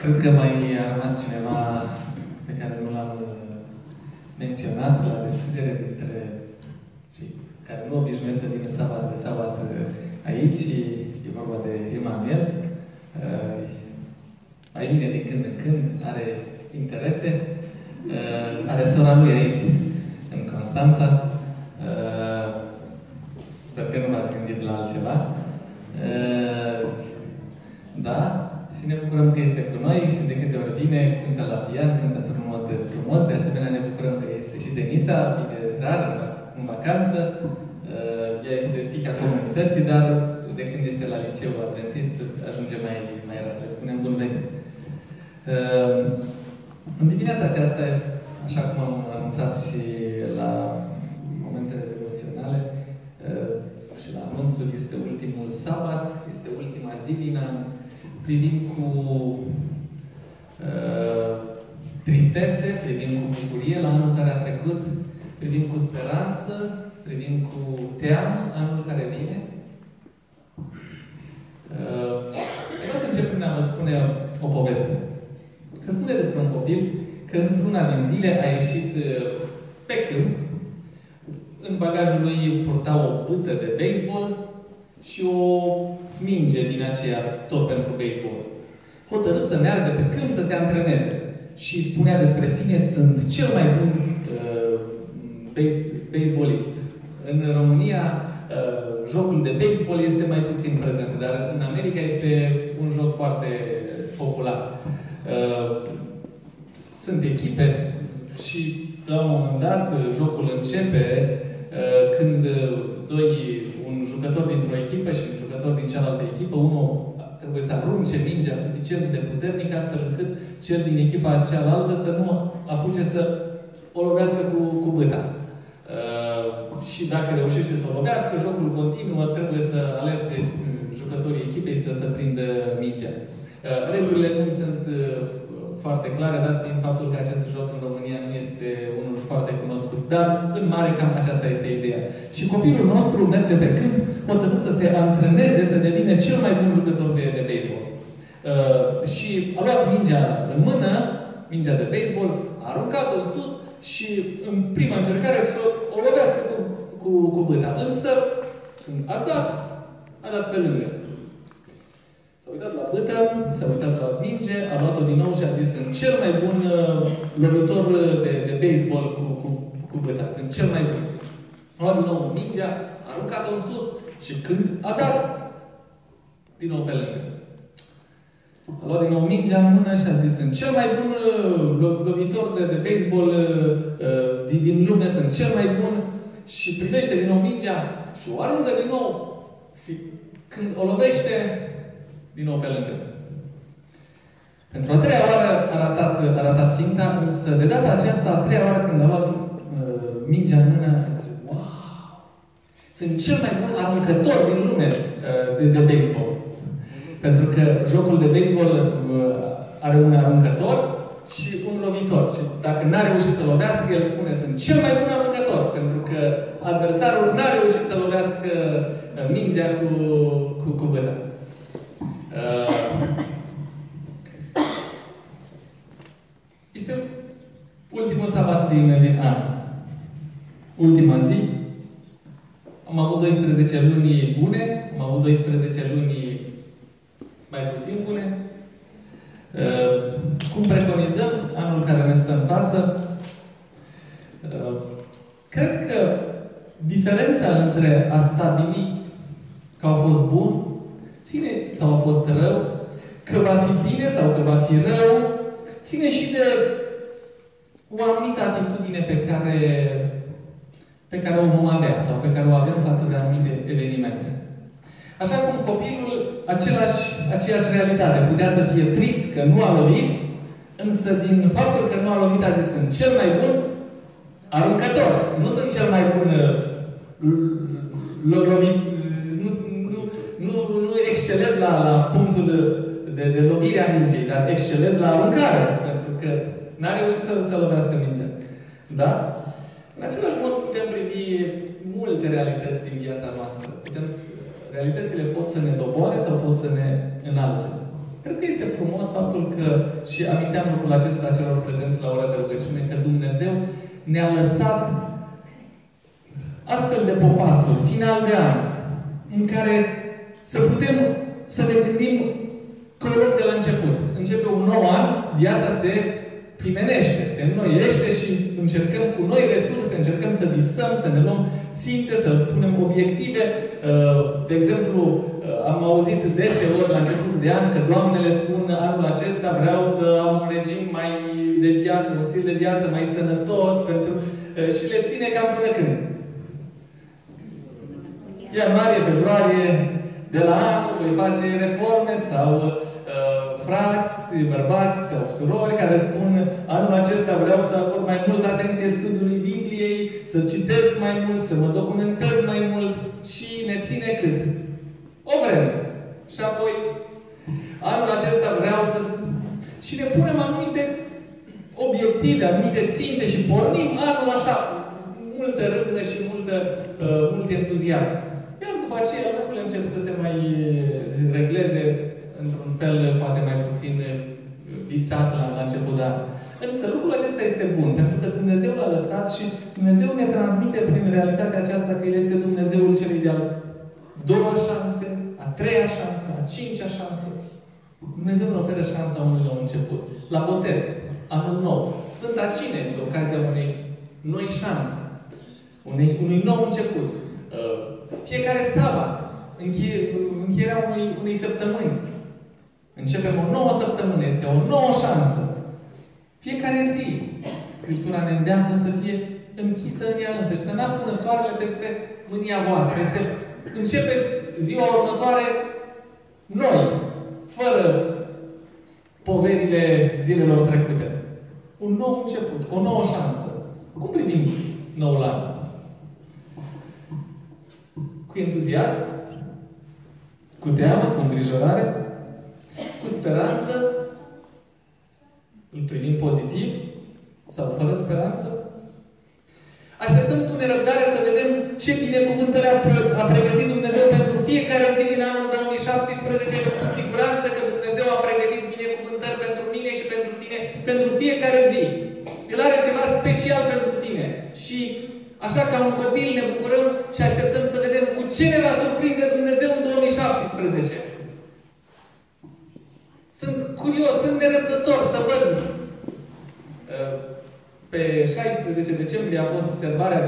Cred că mai a rămas cineva pe care nu l-am menționat la deschidere dintre cei care nu obișnuiesc să vină sabat aici. E vorba de Emanuel. Mai vine din când în când, are interese. Are sora lui aici, în Constanța. Sper că nu v-ați gândit la altceva. Da? Și ne bucurăm că este cu noi și de câte ori vine, cântă la pian, cântă într-un mod frumos. De asemenea, ne bucurăm că este și Denisa, vine rar în vacanță. Ea este fiica comunității, dar de când este la liceu adventist, ajunge mai rar. Le spunem bun venit. În dimineața aceasta, așa cum am anunțat și la momentele devoționale și la anunțul, este ultimul sabat, este ultima zi din an. Privim cu tristețe, privim cu bucurie la anul care a trecut, privim cu speranță, privim cu teamă anul care vine. Vreau să încep prin a vă spune o poveste. Că spune despre un copil că într-una din zile a ieșit pe câmp, în bagajul lui purta o bâtă de baseball și o minge din aceea tot pentru baseball. Hotărât să meargă pe câmp să se antreneze. Și spunea despre sine, sunt cel mai bun baseballist. În România, jocul de baseball este mai puțin prezent, dar în America este un joc foarte popular. Sunt echipe și la un moment dat jocul începe când un jucător dintr-o echipă și un jucător din cealaltă echipă, unul trebuie să arunce mingea suficient de puternic astfel încât cel din echipa cealaltă să nu apuce să o lovească cu bâta. Și dacă reușește să o lovească, jocul continuă, trebuie să alerge jucătorii echipei să prindă mingea. Regulile nu sunt foarte clare, dat fiind faptul că acest joc în România nu este unul foarte cunoscut. Dar, în mare, cam aceasta este ideea. Și copilul nostru merge pe câmp, hotărât să se antreneze, să devină cel mai bun jucător de baseball. Și a luat mingea în mână, mingea de baseball, a aruncat-o în sus și, în prima încercare, să o lovească cu bâta. Însă, când a dat pe lângă. S-a uitat la bâtă, s-a uitat la minge, a luat-o din nou și a zis, sunt cel mai bun lovitor de baseball cu bâta. Sunt cel mai bun. A luat din nou mingea, a aruncat-o în sus și când a dat, din nou pe lângă. A luat din nou mingea în mână și a zis, sunt cel mai bun lovitor de baseball din lume, sunt cel mai bun. Și privește din nou mingea și o aruncă din nou. Și când o lovește, din nou pe lângă. Pentru a treia oară a ratat ținta, însă de data aceasta, a treia oară când a luat mingea în mână, a zis, wow! Sunt cel mai bun aruncător din lume de baseball. Pentru că jocul de baseball are un aruncător și un lovitor. Și dacă n-a reușit să lovească, el spune, sunt cel mai bun aruncător. Pentru că adversarul n-a reușit să lovească mingea cu bâta. Este ultimul sabat din an. Ultima zi. Am avut 12 luni bune, am avut 12 luni mai puțin bune. Cum preconizăm anul care ne stă în față? Cred că diferența între a stabili că a fost bun ține sau a fost rău, că va fi bine sau că va fi rău, ține și de o anumită atitudine pe care o vom avea sau pe care o avem față de anumite evenimente. Așa cum copilul, aceeași realitate, putea să fie trist că nu a lovit, însă din faptul că nu a lovit a zis, sunt cel mai bun aruncător. Nu sunt cel mai bun lovit. Nu excelez la punctul de lovire a mingei, dar excelez la aruncare, pentru că n-a reușit să lovească mingea. Da? În același mod putem privi multe realități din viața noastră. Putem realitățile pot să ne doboare sau pot să ne înalțe. Cred că este frumos faptul că, și aminteam lucrul acesta celor prezenți la ora de rugăciune, că Dumnezeu ne-a lăsat astfel de popasuri, final de an, în care să putem să ne gândim că o luăm de la început. Începe un nou an, viața se primenește, se înnoiește și încercăm cu noi resurse, încercăm să visăm, să ne luăm ținte, să punem obiective. De exemplu, am auzit deseori la început de an că doamnele spun anul acesta vreau să am un regim mai de viață, un stil de viață mai sănătos și le ține cam până când? Ianuarie, februarie, de la anul voi face reforme sau frați, bărbați sau surori care spun anul acesta vreau să acord mai multă atenție studiului Bibliei, să citesc mai mult, să mă documentez mai mult și ne ține cât? O vreme. Și apoi anul acesta vreau să... Și ne punem anumite obiective, anumite ținte și pornim anul așa, multă râvnă și mult entuziasm. Iar după aceea lucrurile încep să se mai regleze într-un fel poate mai puțin visat la început de an. Însă lucrul acesta este bun, pentru că Dumnezeu l-a lăsat și Dumnezeu ne transmite prin realitatea aceasta că El este Dumnezeul celui de-a doua șanse, a treia șansă, a cincea șansă. Dumnezeu ne oferă șansa unui nou început. La botez, anul nou. Sfânta Cină este ocazia unei noi șanse, unui nou început. Fiecare sabat, încheierea unei săptămâni. Începem o nouă săptămână, este o nouă șansă. Fiecare zi, Scriptura ne îndeamnă să fie închisă în ea însă și să n-apună soarele peste mânia voastră. Începeți ziua următoare noi, fără poverile zilelor trecute. Un nou început, o nouă șansă. Cum privim noul an? Cu entuziasm? Cu teamă? Cu îngrijorare? Cu speranță? Îl privim pozitiv? Sau fără speranță? Așteptăm cu nerăbdare să vedem ce binecuvântări a pregătit Dumnezeu pentru fiecare zi din anul 2017. Cu siguranță că Dumnezeu a pregătit binecuvântări pentru mine și pentru tine, pentru fiecare zi. El are ceva special pentru tine. Și așa ca un copil ne bucurăm și așteptăm să vedem cu ce ne va surprinde Dumnezeu în 2017. Sunt curios, sunt nerăbdător să văd. Pe 16 decembrie a fost sărbarea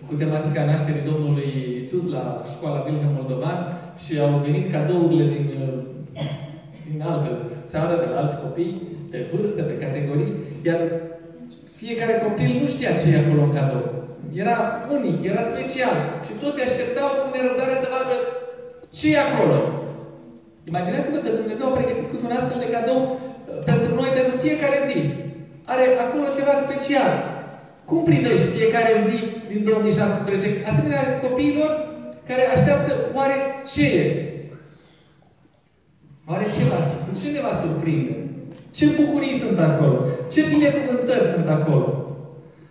cu tematica nașterii Domnului Iisus la școala Wilhelm Moldovan și au venit cadourile din altă țară, de la alți copii, pe vârstă, pe categorii, iar fiecare copil nu știa ce e acolo în cadou. Era unic, era special și toți așteptau cu nerăbdare să vadă ce e acolo. Imaginați-vă că Dumnezeu a pregătit cu un astfel de cadou pentru noi, pentru fiecare zi. Are acolo ceva special. Cum privești fiecare zi din 2017? Asemenea copiilor care așteaptă oare ce e? Oare ce va fi? Cu ce ne va surprinde? Ce bucurii sunt acolo? Ce binecuvântări sunt acolo?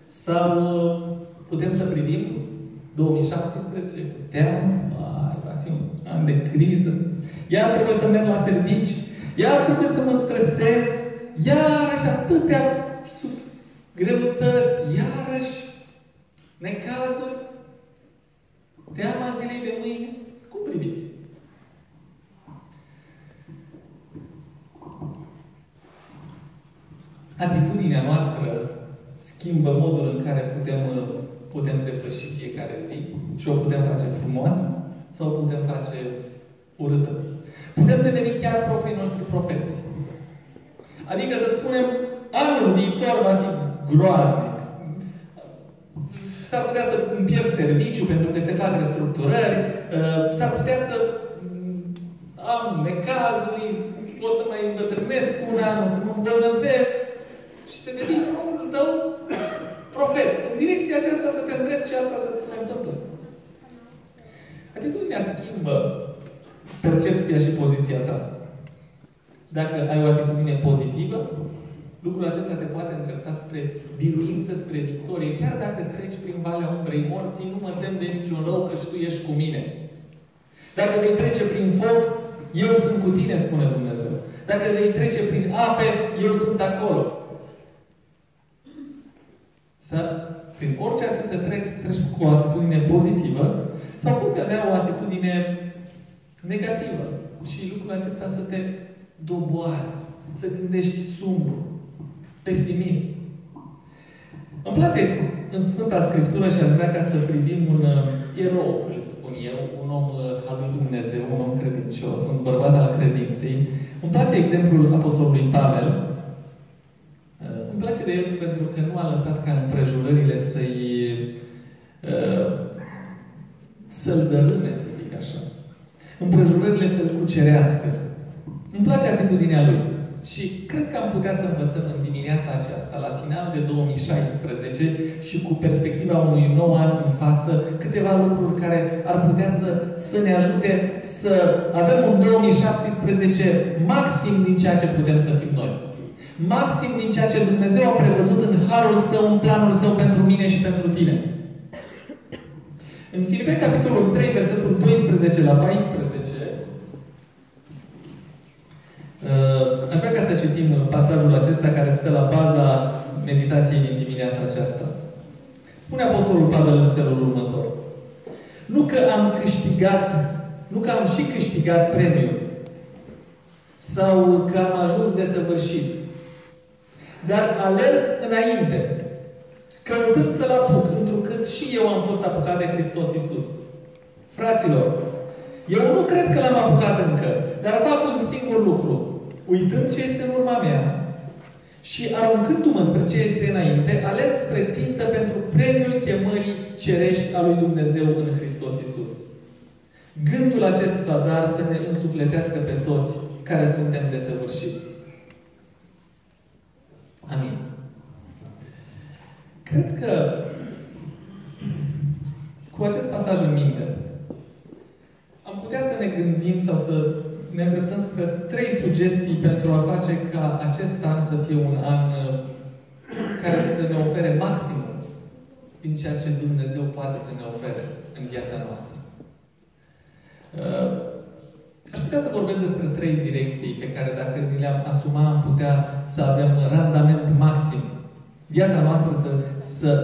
Sau putem să privim 2017 cu teamă? Va fi un an de criză. Iar trebuie să merg la servici. Iar trebuie să mă stresez. Iarăși atâtea greutăți. Iarăși necazuri. Teama zilei de mâine. Cum priviți? Atitudinea noastră schimbă modul în care putem depăși fiecare zi și o putem face frumoasă sau o putem face urâtă. Putem deveni chiar proprii noștri profeți. Adică să spunem, anul viitor va fi groaznic. S-ar putea să îmi pierd serviciu pentru că se fac restructurări, s-ar putea să am necazuri, o să mai îmbătrânesc un an, o să mă îmbolnăvesc și să devii propriul tău profet. În direcția aceasta să te îndrepți și asta să ți se întâmplă. Atitudinea schimbă percepția și poziția ta. Dacă ai o atitudine pozitivă, lucrul acesta te poate îndrepta spre biruință, spre victorie. Chiar dacă treci prin valea umbrei morții, nu mă tem de niciun rău, că tu ești cu mine. Dacă vei trece prin foc, eu sunt cu tine, spune Dumnezeu. Dacă vei trece prin ape, eu sunt acolo. Prin orice ar fi să treci cu o atitudine pozitivă, sau poți avea o atitudine negativă. Și lucrul acesta să te doboare, să gândești sumbru, pesimist. Îmi place în Sfânta Scriptură și aș vrea ca să privim un erou, îl spun eu, un om al lui Dumnezeu, un om credincios, un bărbat al credinței. Îmi place exemplul Apostolului Pavel. Îmi place de el pentru că nu a lăsat ca împrejurările să-l dărâme, să zic așa. Împrejurările să-l cucerească. Îmi place atitudinea lui. Și cred că am putea să învățăm în dimineața aceasta, la final de 2016 și cu perspectiva unui nou an în față, câteva lucruri care ar putea să ne ajute să avem un 2017 maxim din ceea ce putem să fim noi. Maxim din ceea ce Dumnezeu a prevăzut în harul Său, în planul Său pentru mine și pentru tine. În Filipeni, capitolul 3, versetul 12 la 14, aș vrea ca să citim pasajul acesta care stă la baza meditației din dimineața aceasta. Spune Apostolul Pavel în felul următor. Nu că am și câștigat premiul sau că am ajuns desăvârșit, dar alerg înainte, căutând să-L apuc, întrucât și eu am fost apucat de Hristos Iisus. Fraților, eu nu cred că L-am apucat încă, dar fac un singur lucru. Uitând ce este în urma mea și aruncându-mă spre ce este înainte, alerg spre țintă pentru premiul chemării cerești a lui Dumnezeu în Hristos Iisus. Gândul acesta, dar, să ne însuflețească pe toți care suntem desăvârșiți. Amin. Cred că cu acest pasaj în minte am putea să ne gândim sau să ne îndreptăm spre 3 sugestii pentru a face ca acest an să fie un an care să ne ofere maximum din ceea ce Dumnezeu poate să ne ofere în viața noastră. Aș putea să vorbesc despre 3 direcții pe care dacă ni le-am asumat am putea să avem randament maxim. Viața noastră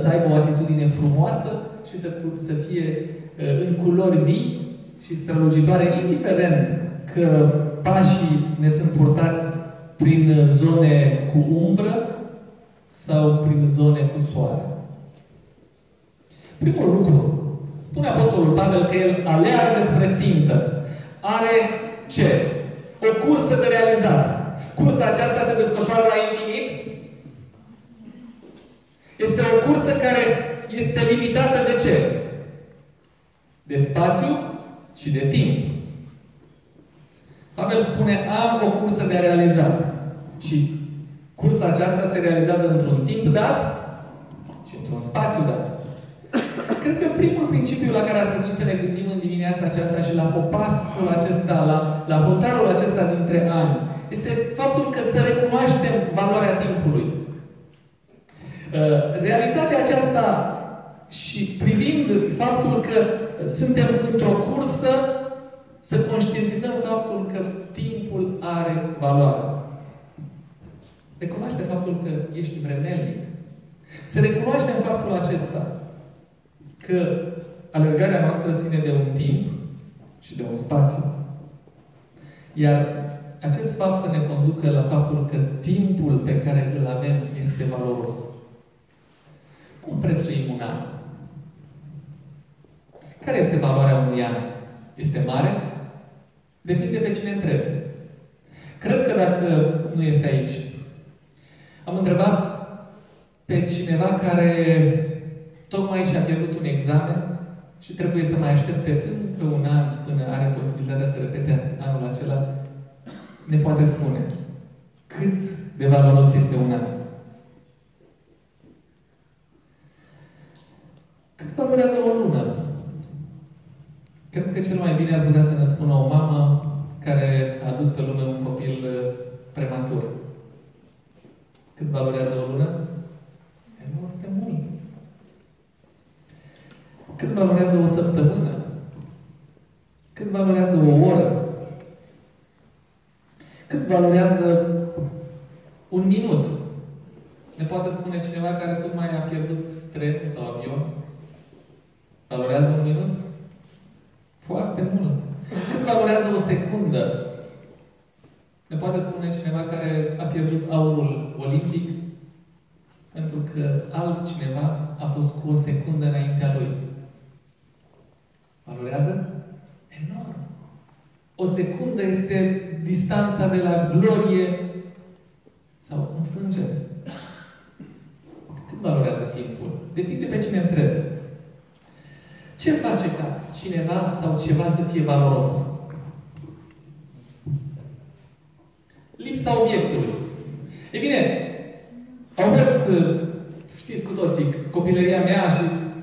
să aibă o atitudine frumoasă și să fie în culori vii și strălucitoare, indiferent că pașii ne sunt purtați prin zone cu umbră sau prin zone cu soare. Primul lucru, spune Apostolul Pavel că el aleargă spre țintă. Are ce? O cursă de realizat. Cursa aceasta se desfășoară la infinit. Este o cursă care este limitată de ce? De spațiu și de timp. Pavel spune, am o cursă de realizat. Și cursa aceasta se realizează într-un timp dat și într-un spațiu dat. Cred că primul principiu la care ar trebui să ne gândim în dimineața aceasta și la popasul acesta, la hotarul acesta dintre ani, este faptul că să recunoaștem valoarea timpului. Realitatea aceasta și privind faptul că suntem într-o cursă, să conștientizăm faptul că timpul are valoare. Recunoaște faptul că ești vremelnic. Să recunoaștem faptul acesta că alergarea noastră ține de un timp și de un spațiu. Iar acest fapt să ne conducă la faptul că timpul pe care îl avem este valoros. Cum prețuim un an? Care este valoarea unui an? Este mare? Depinde pe cine întrebi. Cred că dacă nu este aici, am întrebat pe cineva care tocmai și-a pierdut un examen și trebuie să mai aștepte încă un an până are posibilitatea să repete anul acela, ne poate spune cât de valoros este un an. Cât valorează o lună? Cred că cel mai bine ar putea să ne spună o mamă care a dus pe lume un copil prematur. Cât valorează o lună? E foarte mult. Cât valorează o săptămână? Cât valorează o oră? Cât valorează un minut? Ne poate spune cineva care tocmai a pierdut trenul sau avion? Valorează un minut? Foarte mult. Cât valorează o secundă? Ne poate spune cineva care a pierdut aurul olimpic? Pentru că altcineva a fost cu o secundă înaintea lui. Valorează? Enorm. O secundă este distanța de la glorie sau înfrângere. Cât valorează timpul? Depinde pe cine întrebe. Ce face ca cineva sau ceva să fie valoros? Lipsa obiectului. Ei bine, au fost, știți cu toții, copilăria mea și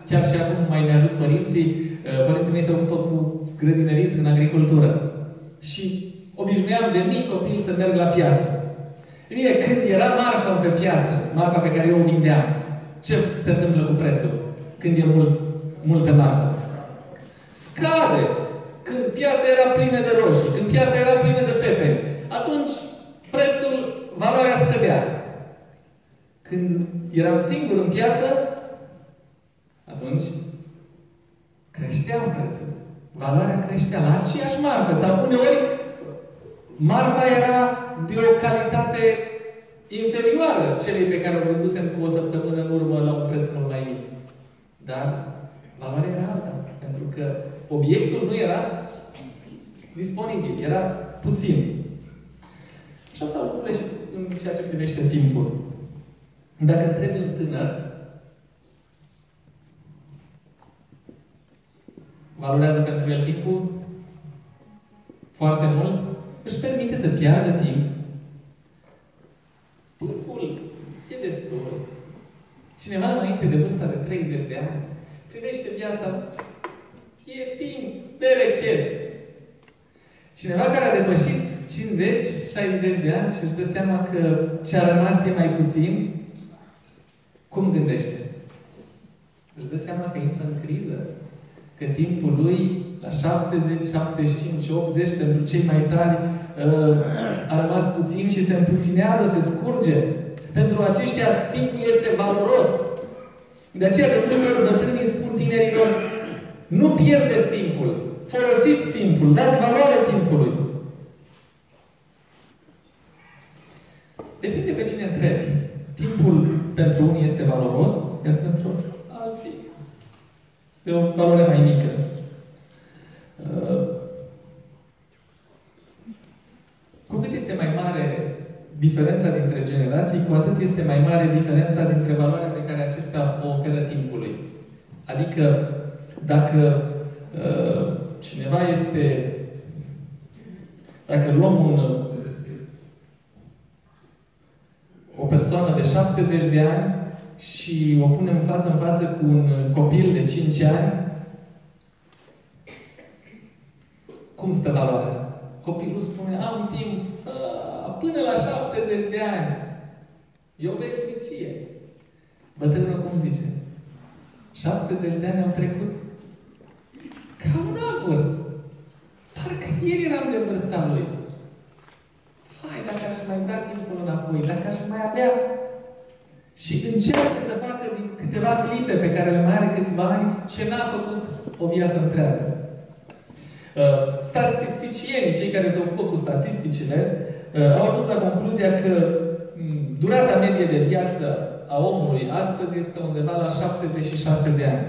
chiar și acum mai ne ajut părinții. Părinții mei se ocupă cu grădinărit în agricultură. Și obișnuiam de mic copil să merg la piață. Ei bine, când era marfa pe piață, marfa pe care eu o vindeam, ce se întâmplă cu prețul când e multă marfă? Scade! Când piața era plină de roșii, când piața era plină de pepeni, atunci prețul, valoarea scădea. Când eram singur în piață, atunci creștea prețul. Valoarea creștea la aceeași marfă. Sau uneori, marfa era de o calitate inferioară celei pe care o vândusem cu o săptămână în urmă la un preț mult mai mic. Dar valoarea era alta. Pentru că obiectul nu era disponibil, era puțin. Și asta lucrurile și în ceea ce privește timpul. Dacă întrebi un tânăr, valorează pentru el timpul foarte mult, își permite să piardă timp. Timpul e destul. Cineva înainte de vârsta de 30 de ani privește viața, e timp, berechet. Cineva care a depășit 50-60 de ani și își dă seama că ce a rămas e mai puțin, cum gândește? Își dă seama că intră în criză. Că timpul lui, la 70, 75, 80, pentru cei mai tari, a rămas puțin și se împuținează, se scurge. Pentru aceștia, timpul este valoros. De aceea, de multe ori, bătrânii spun tinerilor, nu pierdeți timpul, folosiți timpul, dați valoare timpului. Depinde pe cine întrebi. Timpul pentru unii este valoros, iar pentru alții de o valoare mai mică. Cu cât este mai mare diferența dintre generații, cu atât este mai mare diferența dintre valoarea pe care acesta o oferă timpului. Adică, dacă cineva este... Dacă luăm o persoană de 70 de ani și o punem față în față cu un copil de 5 ani, cum stă valoarea? Copilul spune, am timp până la 70 de ani. E o veșnicie. Bătrânul cum zice? 70 de ani au trecut ca un abur. Parcă ieri eram de vârsta lui. Hai, dacă aș mai da timpul înapoi, dacă aș mai avea... Și începe să facă din câteva clipe pe care le mai are câțiva ani, ce n-a făcut o viață întreagă. Statisticienii, cei care se ocupă cu statisticile, au ajuns la concluzia că durata medie de viață a omului astăzi este undeva la 76 de ani.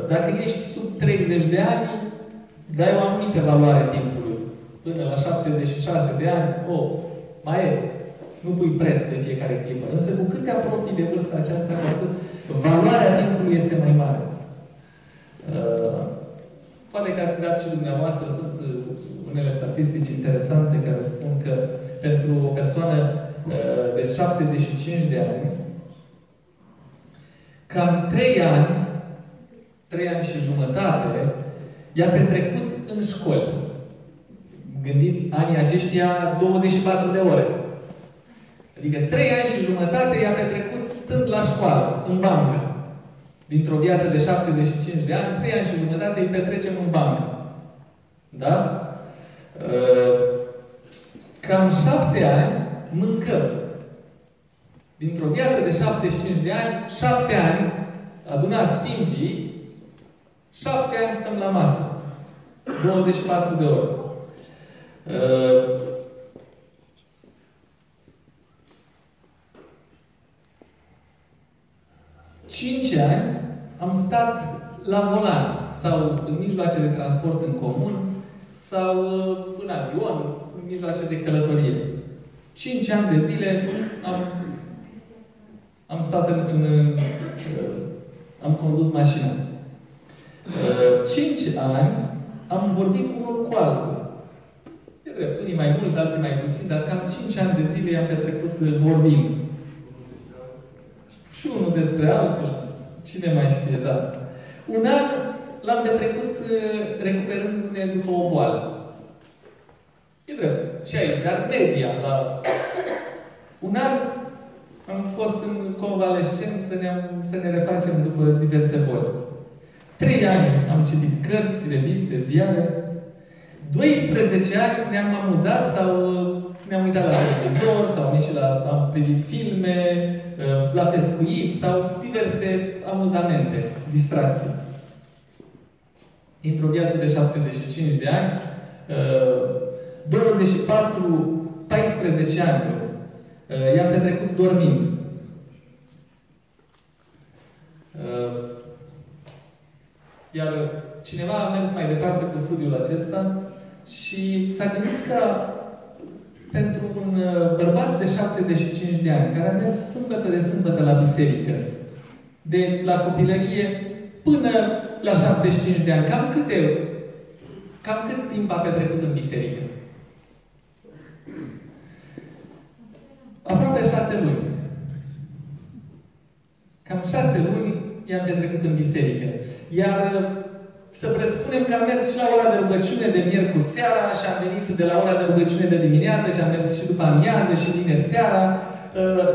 Dacă ești sub 30 de ani, dai o anumită valoare timpului. Până la 76 de ani, mai e. Nu pui preț pe fiecare clipă. Însă cu cât te apropii de vârsta aceasta, cu atât valoarea timpului este mai mare. Poate că ați dat și dumneavoastră, sunt unele statistici interesante care spun că pentru o persoană de 75 de ani, cam 3 ani și jumătate, i-a petrecut în școli. Gândiți, anii aceștia 24 de ore. Adică 3 ani și jumătate i-a petrecut stând la școală, în bancă. Dintr-o viață de 75 de ani, 3 ani și jumătate îi petrecem în bancă. Da? Cam 7 ani mâncăm. Dintr-o viață de 75 de ani, 7 ani, adunați timpii, 7 ani stăm la masă. 24 de ore. 5 ani am stat la volan sau în mijloace de transport în comun sau în avion, în mijloace de călătorie. 5 ani de zile am stat am condus mașina. 5 ani am vorbit unul cu altul. E drept, unii mai mult, alții mai puțin, dar cam 5 ani de zile i-am petrecut vorbind. Și unul despre altul, cine mai știe, da. Un an l-am petrecut recuperându-ne după o boală. E drept, și aici, dar media, la un an am fost în convalescență să ne refacem după diverse boli. 3 ani am citit cărți, reviste, ziare. 12 ani ne-am amuzat sau ne-am uitat la televizor sau am privit filme, la pescuit sau diverse amuzamente, distracții. Într-o viață de 75 de ani, 14 ani i-am petrecut dormind. Iar cineva a mers mai departe cu studiul acesta și s-a gândit că pentru un bărbat de 75 de ani, care a mers sâmbătă de sâmbătă la biserică, de la copilărie până la 75 de ani, cam cât timp a petrecut în biserică? Aproape 6 luni. Cam 6 luni i-am petrecut în biserică. Iar să presupunem că am mers și la ora de rugăciune de miercuri seara și am venit de la ora de rugăciune de dimineață și am mers și după amiază și vineri seara,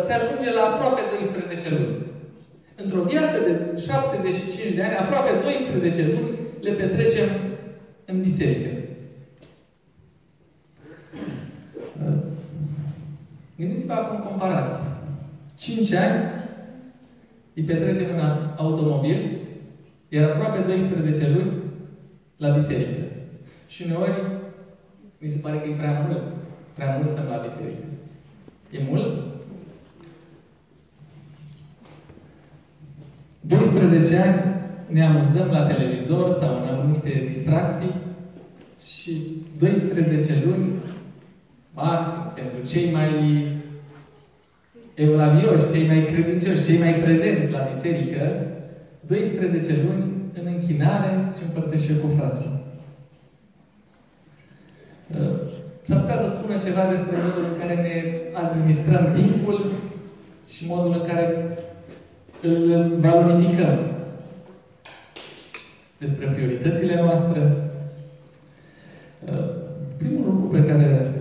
se ajunge la aproape 12 luni. Într-o viață de 75 de ani, aproape 12 luni le petrecem în biserică. Gândiți-vă acum comparație. 5 ani îi petrecem în automobil, iar aproape 12 luni la biserică. Și uneori mi se pare că e prea mult. Prea mult stăm la biserică. E mult? 12 ani ne amuzăm la televizor sau în anumite distracții și 12 luni maxim pentru cei mai evlavioși, cei mai credincioși, cei mai prezenți la biserică, 12 luni în închinare și în părtășie cu frații. S-ar putea să spună ceva despre modul în care ne administrăm timpul și modul în care îl valorificăm. Despre prioritățile noastre. Primul lucru pe care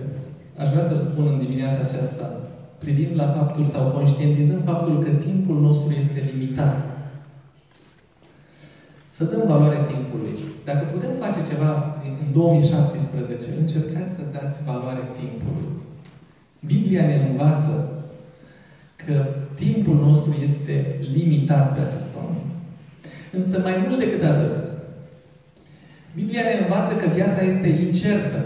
aș vrea să-l spun în dimineața aceasta, privind la faptul sau conștientizând faptul că timpul nostru este limitat. Să dăm valoare timpului. Dacă putem face ceva în 2017, încercați să dați valoare timpului. Biblia ne învață că timpul nostru este limitat pe acest pământ. Însă mai mult decât atât, Biblia ne învață că viața este incertă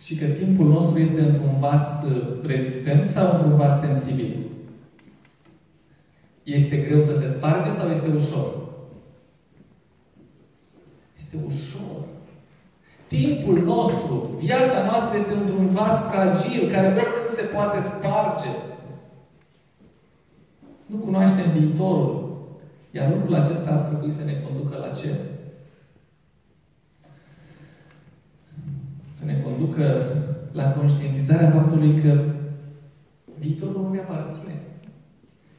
și că timpul nostru este într-un vas rezistent sau într-un vas sensibil. Este greu să se spargă sau este ușor? Este ușor. Timpul nostru, viața noastră este într-un vas fragil, care oricând se poate sparge. Nu cunoaștem viitorul. Iar lucrul acesta ar trebui să ne conducă la ce? Să ne conducă la conștientizarea faptului că viitorul nu ne aparține.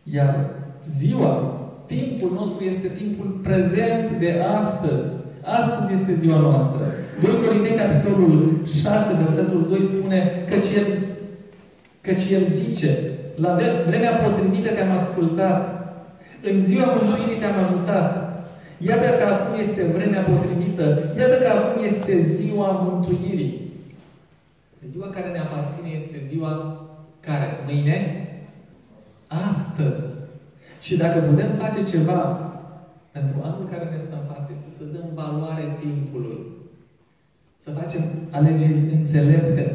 Iar ziua, timpul nostru este timpul prezent de astăzi. Astăzi este ziua noastră. 2 Corinteni, capitolul 6, versetul 2 spune căci El zice: la vremea potrivită te-am ascultat, în ziua mântuirii te-am ajutat. Iată că acum este vremea potrivită. Iată că acum este ziua mântuirii. Ziua care ne aparține este ziua care? Mâine? Astăzi. Și dacă putem face ceva pentru anul care ne stă în față, este să dăm valoare timpului. Să facem alegeri înțelepte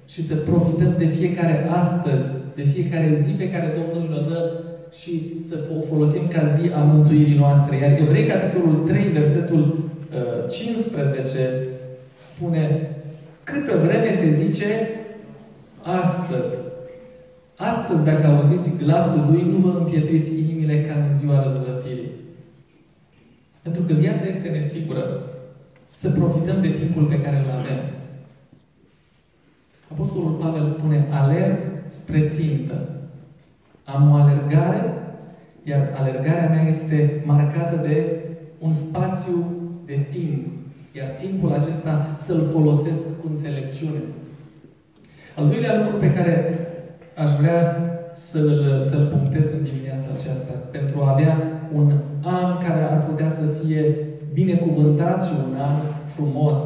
și să profităm de fiecare astăzi, de fiecare zi pe care Domnul ne-o dă și să o folosim ca zi a mântuirii noastre. Iar Evrei, capitolul 3, versetul 15, spune: câtă vreme se zice astăzi. Astăzi, dacă auziți glasul Lui, nu vă împietriți inimile ca în ziua răzvrătirii. Pentru că viața este nesigură. Să profităm de timpul pe care îl avem. Apostolul Pavel spune: alerg spre țintă. Am o alergare, iar alergarea mea este marcată de un spațiu de timp. Iar timpul acesta să-l folosesc cu înțelepciune. Al doilea lucru pe care aș vrea să-l punctez în dimineața aceasta, pentru a avea un an care ar putea să fie binecuvântat și un an frumos.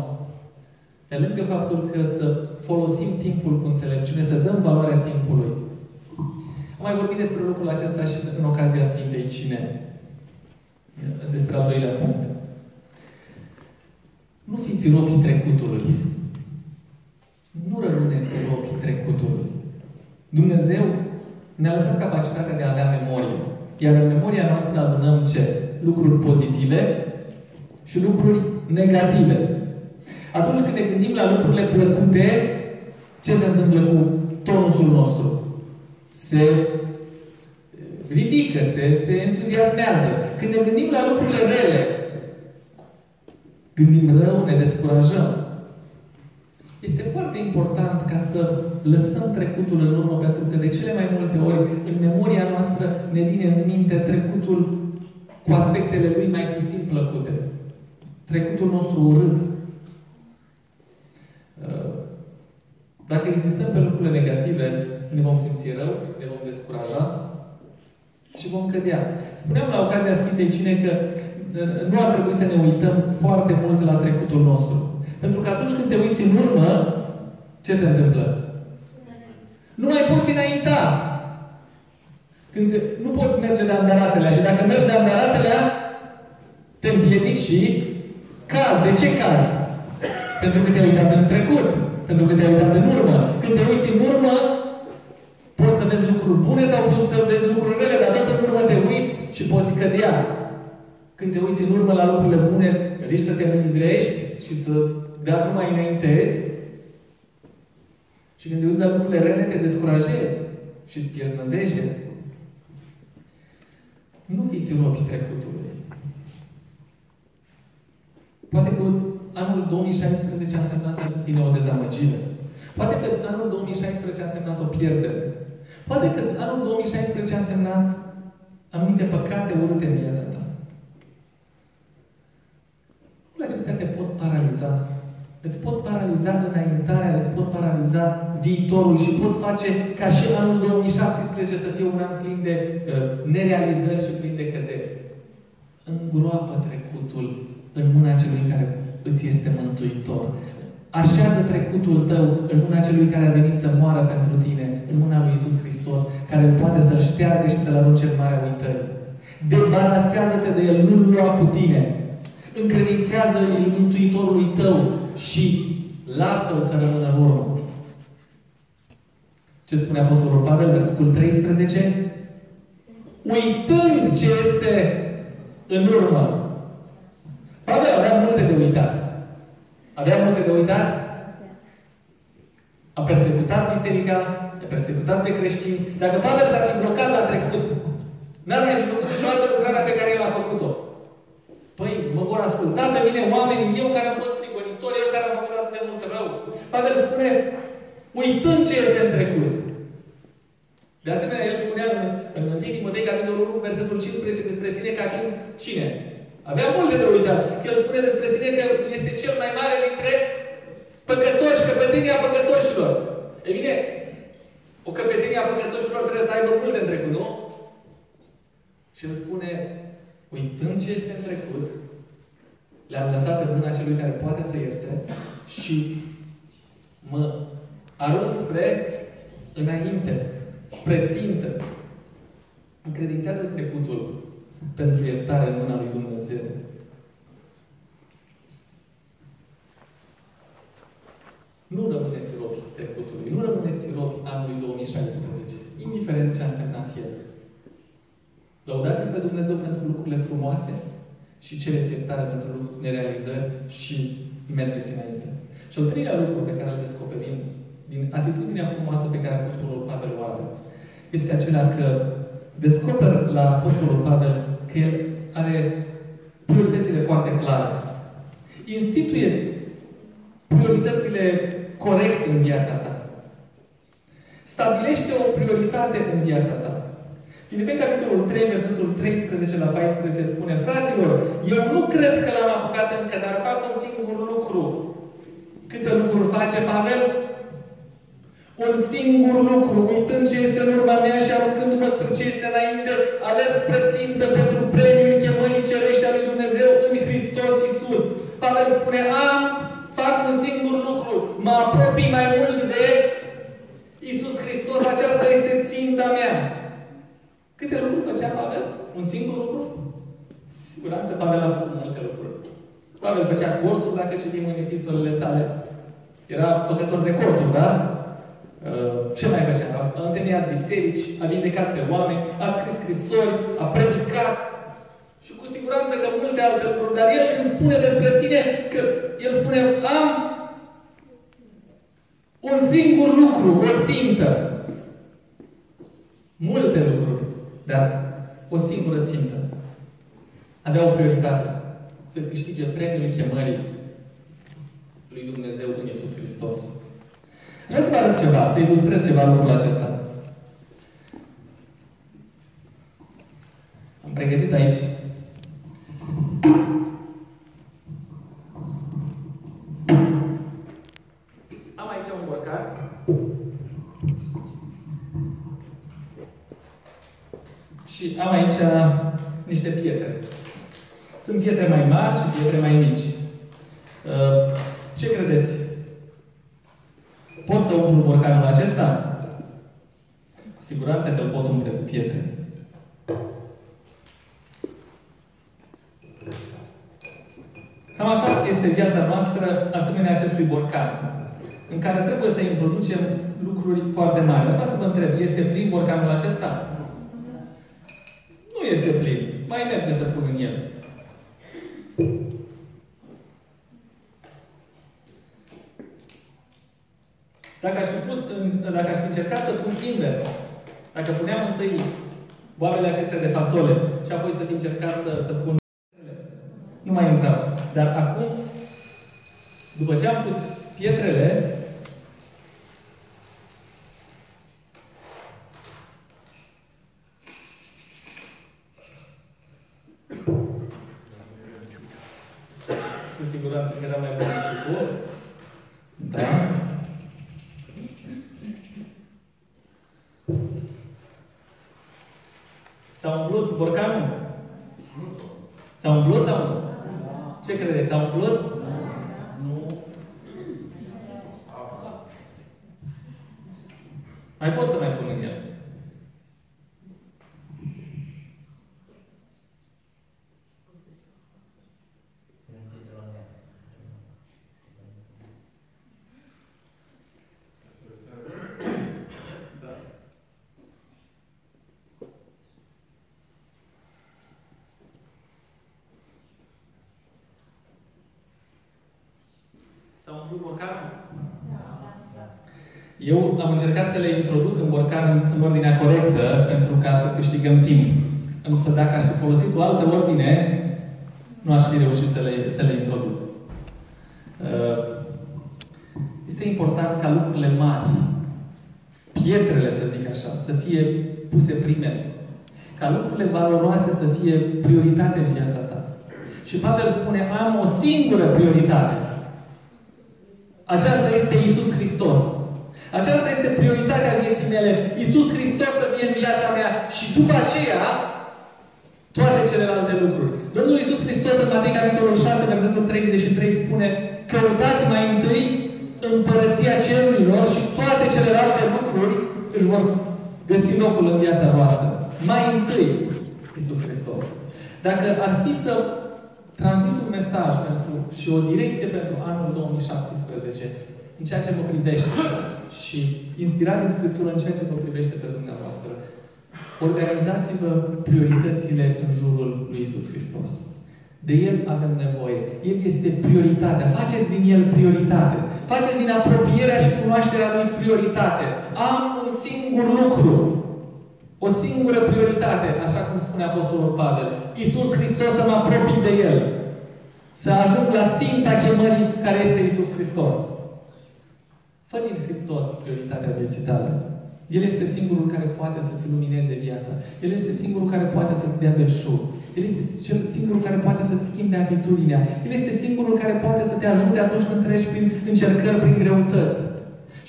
Pe lângă faptul că să folosim timpul cu înțelepciune, să dăm valoarea timpului. Am mai vorbit despre lucrul acesta și în ocazia Sfintei Cine. Despre al doilea punct. Nu fiți robii trecutului. Nu rămâneți robii trecutului. Dumnezeu ne-a lăsat capacitatea de a avea memorie. Iar în memoria noastră adunăm ce? Lucruri pozitive și lucruri negative. Atunci când ne gândim la lucrurile plăcute, ce se întâmplă cu tonusul nostru? Se ridică, se entuziasmează. Când ne gândim la lucrurile rele, gândim rău, ne descurajăm. Este foarte important ca să lăsăm trecutul în urmă, pentru că de cele mai multe ori, în memoria noastră, ne vine în minte trecutul cu aspectele lui mai puțin plăcute. Trecutul nostru urât. Dacă insistăm pe lucrurile negative, ne vom simți rău, ne vom descuraja și vom cădea. Spuneam la ocazia Sfintei Cine că nu ar trebui să ne uităm foarte mult la trecutul nostru. Pentru că atunci când te uiți în urmă, ce se întâmplă? Nu mai poți înainta. Nu poți merge de andaratele. Și dacă mergi de andaratele, te împiedici și cazi. De ce cazi? Pentru că te-ai uitat în trecut. Pentru că te-ai uitat în urmă. Când te uiți în urmă, poți să vezi lucruri bune sau poți să vezi lucruri rele, dar tot în urmă te uiți și poți cădea. Când te uiți în urmă la lucrurile bune, riști să te mândrești și să nu mai înaintezi. Și când te uiți la lucrurile rele, te descurajezi și îți pierzi nădejdea. Nu fiți robii trecutului. Poate că anul 2016 a însemnat pentru tine o dezamăgire. Poate că anul 2016 a însemnat o pierdere. Poate că anul 2016 a însemnat anumite păcate urâte în viața ta. Lucrurile acestea te pot paraliza. Îți pot paraliza înaintarea, îți pot paraliza viitorul și poți face ca și anul 2017 să fie un an plin de nerealizări și plin de căderi. Îngroapă trecutul în mâna celui care îți este mântuitor. Așează trecutul tău în mâna celui care a venit să moară pentru tine, în mâna lui Iisus Hristos, care poate să-l șteargă și să-l arunce în marea uitării. Debarasează-te de el, nu-l lua cu tine. Încredințează-l Mântuitorului tău și lasă-l să rămână în urmă. Ce spune Apostolul Pavel, versetul 13? Uitând ce este în urmă. Pavel avea multe de uitat. Avea multe de uitat? A persecutat biserica, a persecutat pe creștini. Dacă Pavel s-ar fi blocat la trecut, n-ar mai fi făcut niciodată lucrarea pe care el a făcut-o. Păi, mă vor asculta pe mine oamenii, eu care am fost prigonitor, eu care am făcut atât de mult rău. Pavel spune, uitând ce este în trecut. De asemenea, el spunea în 1 Timotei, capitolul 1, versetul 15, despre sine ca fiind cine? Avea multe de uitat. El spune despre sine că este cel mai mare dintre păcătoși, căpetenia păcătoșilor. E bine, o căpetenie a păcătoșilor trebuie să aibă multe în trecut, nu? Și el spune, uitând ce este în trecut, le-am lăsat în mâna celui care poate să ierte și mă arunc spre înainte, spre țintă. Încredințează trecutul pentru iertare în mâna lui Dumnezeu. Nu rămâneți robi trecutului, nu rămâneți robi anului 2016, indiferent ce a însemnat el. Lăudați-l pe Dumnezeu pentru lucrurile frumoase și cereți iertare pentru nerealizări și mergeți înainte. Și al treilea lucru pe care îl descoperim din atitudinea frumoasă pe care Apostolul Pavel o are, este acela că descoper la Apostolul Pavel că el are prioritățile foarte clare. Instituieți prioritățile corecte în viața ta. Stabilește o prioritate în viața ta. Filipeni, capitolul 3, versetul 13 la 14 spune: fraților, eu nu cred că l-am apucat încă, dar fac un singur lucru. Câte lucruri face Pavel? Un singur lucru, uitând ce este în urma mea și aruncându-mă spre ce este înainte, alerg spre țintă pentru premiul chemării cerești a lui Dumnezeu în Hristos Iisus. Pavel spune: fac un singur lucru, mă apropii mai mult de Iisus Hristos, aceasta este ținta mea. Câte lucruri făcea Pavel? Un singur lucru? Cu siguranță Pavel a făcut multe lucruri. Pavel făcea corturi, dacă citim în epistolele sale. Era făcător de corturi, da? Ce mai făcea? A întemeiat biserici, a vindecat pe oameni, a scris scrisori, a predicat și cu siguranță că multe alte lucruri. Dar el când spune despre sine, că el spune: am un singur lucru, o țintă. Multe lucruri, dar o singură țintă. Avea o prioritate: să câștige premiul chemării lui Dumnezeu în Iisus Hristos. Vreau să vă arăt ceva, să ilustrez ceva lucrul acesta. Am pregătit aici am aici un borcan și am aici niște pietre. Sunt pietre mai mari și pietre mai mici. Ce credeți? Pot să umplu borcanul acesta? Cu siguranță că îl pot umple cu pietre. Cam așa este viața noastră, asemenea acestui borcan, în care trebuie să introducem lucruri foarte mari. Aș vrea să vă întreb, este plin borcanul acesta? Nu este plin. Mai merge să pun în el. Dacă aș fi încercat să pun invers, dacă puneam întâi boabele acestea de fasole și apoi să fi încercat să pun, nu mai intrau. Dar acum, după ce am pus pietrele, cu siguranță că era mai bun decât da. S-a umplut borcanul? S-a umplut sau nu? Ce credeți? S-a umplut? Nu. Mai pot să mai pun în el. Eu am încercat să le introduc în borcan în ordinea corectă pentru ca să câștigăm timp. Însă dacă aș fi folosit o altă ordine, nu aș fi reușit să le introduc. Este important ca lucrurile mari, pietrele, să zic așa, să fie puse primele. Ca lucrurile valoroase să fie prioritate în viața ta. Și Pavel spune: am o singură prioritate. Aceasta este Iisus Hristos. Aceasta este prioritatea vieții mele. Iisus Hristos să fie în viața mea și după aceea toate celelalte lucruri. Domnul Iisus Hristos în Matei capitolul 6, versetul 33 spune: căutați mai întâi împărăția cerurilor și toate celelalte lucruri își vor găsi locul în viața voastră. Mai întâi, Iisus Hristos. Dacă ar fi să transmit un mesaj și o direcție pentru anul 2017, în ceea ce mă privește și inspirat din Scriptură în ceea ce vă privește pe dumneavoastră, organizați-vă prioritățile în jurul lui Iisus Hristos. De El avem nevoie. El este prioritatea. Faceți din El prioritate. Faceți din apropierea și cunoașterea Lui prioritate. Am un singur lucru. O singură prioritate, așa cum spune Apostolul Pavel. Iisus Hristos, să mă apropii de El. Să ajung la ținta chemării care este Iisus Hristos. Fă din Hristos prioritatea vieții tale. El este singurul care poate să-ți lumineze viața. El este singurul care poate să-ți dea belșug. El este singurul care poate să-ți schimbe atitudinea. El este singurul care poate să te ajute atunci când treci prin încercări, prin greutăți.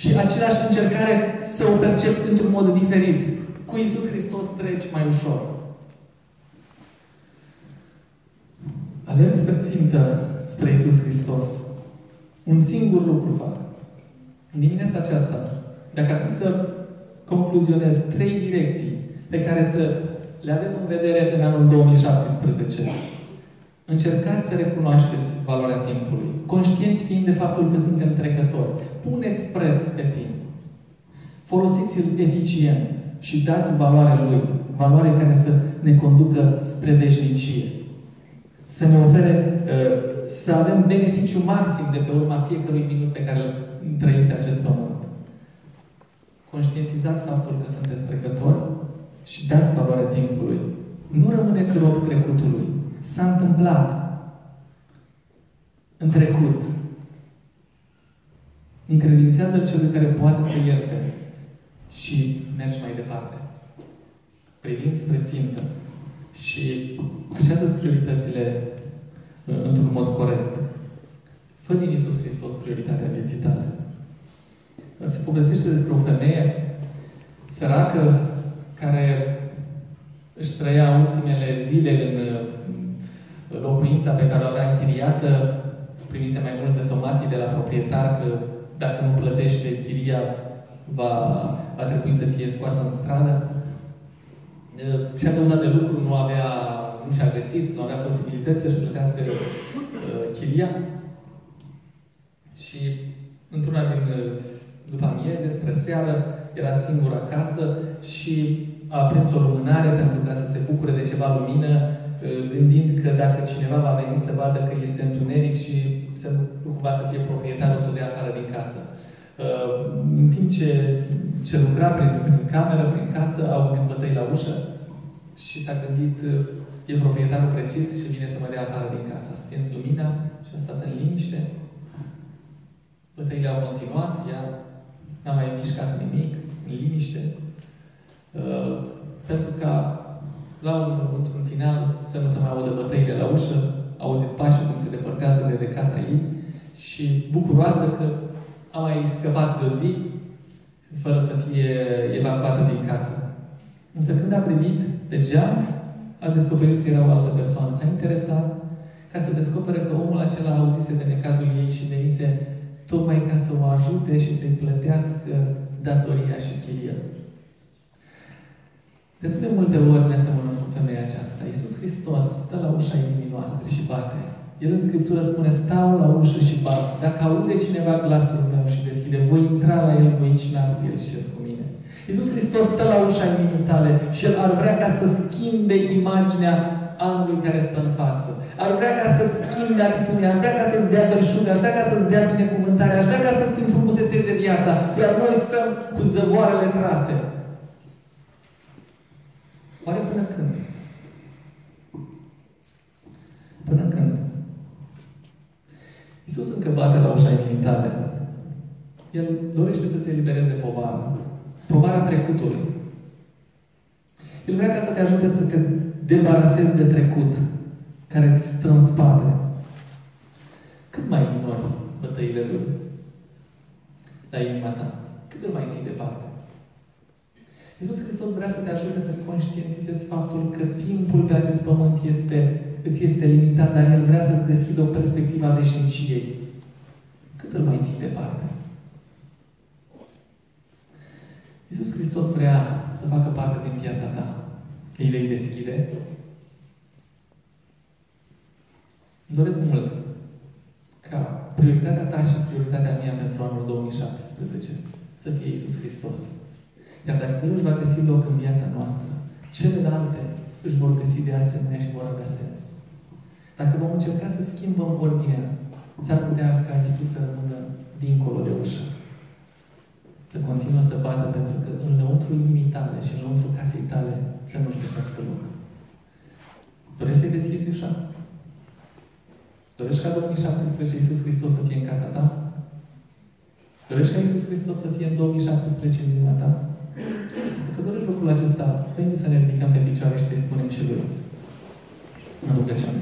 Și același încercare să o percepi într-un mod diferit. Cu Iisus Hristos treci mai ușor. Alerg spre țintă, spre Iisus Hristos. Un singur lucru fac. În dimineața aceasta, dacă ar fi să concluzionez 3 direcții pe care să le avem în vedere în anul 2017. Încercați să recunoașteți valoarea timpului, conștienți fiind de faptul că suntem trecători. Puneți preț pe timp. Folosiți-l eficient și dați valoarea lui, valoare care să ne conducă spre veșnicie. Să ne ofere, să avem beneficiu maxim de pe urma fiecărui minut pe care îl trăim pe acest pământ. Conștientizați faptul că sunteți trecători și dați valoare timpului. Nu rămâneți rob trecutului. S-a întâmplat în trecut. Încredințează-l celui care poate să ierte și mergi mai departe. Privind spre țintă și așează-ți prioritățile într-un mod corect. Fă din Iisus Hristos prioritatea vieții tale. Se povestește despre o femeie săracă care își trăia ultimele zile în locuința pe care o avea închiriată, primise mai multe somații de la proprietar că dacă nu plătește chiria va trebui să fie scoasă în stradă. Și-a căutat de lucru, nu și-a găsit, nu avea posibilități să-și plătească chiria. Și într-una din după amieze, spre seară, era singur acasă și a prins o lumânare pentru ca să se bucure de ceva lumină, gândind că dacă cineva va veni să vadă că este întuneric și să nu cumva să fie proprietarul să o dea afară din casă. În timp ce lucra prin cameră, prin casă, a auzit bătăi la ușă și s-a gândit, e proprietarul precis și vine să mă dea afară din casă. A stins lumina și a stat în liniște. Bătăile au continuat, ea n-a mai mișcat nimic, în liniște, pentru ca la un final să nu se mai audă bătăile la ușă, a auzit pașii cum se depărtează de casa ei și bucuroasă că a mai scăpat de o zi fără să fie evacuată din casă. Însă când a privit pe geam, a descoperit că era o altă persoană. S-a interesat ca să descopere că omul acela auzise de necazul ei și venise tocmai ca să o ajute și să-i plătească datoria și chiria. De atât de multe ori ne asemănăm cu femeia aceasta. Iisus Hristos stă la ușa inimii noastre și bate. El în Scriptură spune, stau la ușă și bat. Dacă aude cineva glasul meu și deschide, voi intra la el, voi cina cu el și el cu mine. Iisus Hristos stă la ușa inimii tale și El ar vrea ca să schimbe imaginea anului care stă în față. Ar vrea ca să-ți schimbe atitudinea, ar vrea ca să-ți dea belșug, ar vrea ca să-ți dea binecuvântare, ar vrea ca să-ți înfrumusețeze viața. Iar noi stăm cu zăvoarele trase. Oare până când? Până când? Iisus încă bate la ușa inimii tale. El dorește să-ți elibereze povara. Povara trecutului. El vrea ca să te ajute să te debarasezi de trecut care îți stă în spate. Cât mai ignori bătăile Lui la inima ta? Cât îl mai ții departe? Iisus Hristos vrea să te ajute să conștientizezi faptul că timpul pe acest pământ îți este limitat, dar El vrea să-ți deschidă o perspectivă a veșniciei. Cât îl mai ții departe? Iisus Hristos vrea să facă parte din viața ta. Îi vei deschide. Îmi doresc mult ca prioritatea ta și prioritatea mea pentru anul 2017 să fie Iisus Hristos. Iar dacă El își va găsi loc în viața noastră, celelalte își vor găsi de asemenea și vor avea sens. Dacă vom încerca să schimbăm ordinea, s-ar putea ca Iisus să rămână dincolo de ușă. Să continuă să bată, pentru că în lăuntru inimii tale și în lăuntru casei tale să nu-și găsească loc. Dorești să-i deschizi ușa? Dorești ca 2017 Iisus Hristos să fie în casa ta? Dorești ca Iisus Hristos să fie în 2017 în inima ta? Dacă dorești lucrul acesta, veni să ne ridicăm pe picioare și să-i spunem și Lui. În rugăciune.